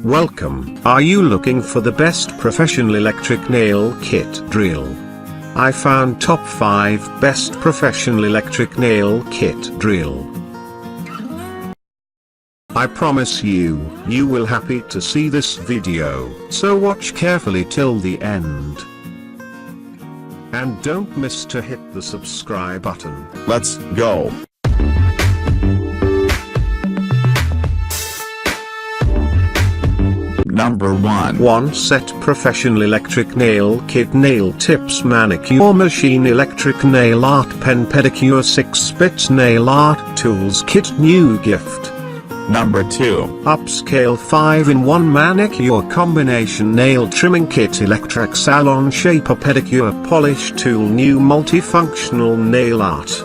Welcome. Are you looking for the best professional electric nail kit drill? I found top 5 best professional electric nail kit drill. I promise you will happy to see this video, so watch carefully till the end. And don't miss to hit the subscribe button. Let's go. Number 1. One set professional electric nail kit, nail tips, manicure machine, electric nail art pen, pedicure, 6-bit nail art tools kit, new gift. Number 2. Upscale 5-in-1 manicure combination nail trimming kit, electric salon shaper, pedicure polish tool, new multifunctional nail art.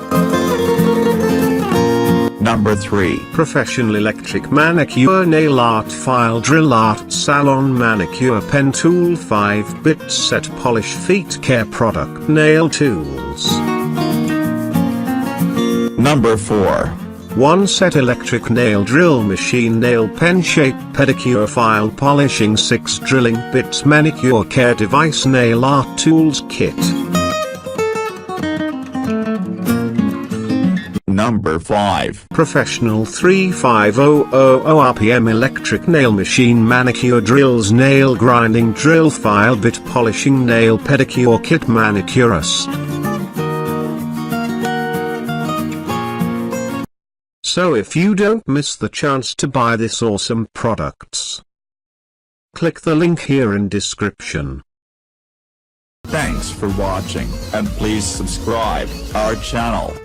Number 3. Professional electric manicure nail art file, drill art salon manicure pen tool, 5-bit set polish feet care product nail tools. Number 4. One set electric nail drill machine, nail pen shape, pedicure file polishing, 6 drilling bits manicure care device nail art tools kit. Number 5. Professional 3500 RPM electric nail machine, manicure drills, nail grinding drill file, bit polishing nail pedicure kit, manicurist. So if you don't miss the chance to buy this awesome products, click the link here in description. Thanks for watching, and please subscribe our channel.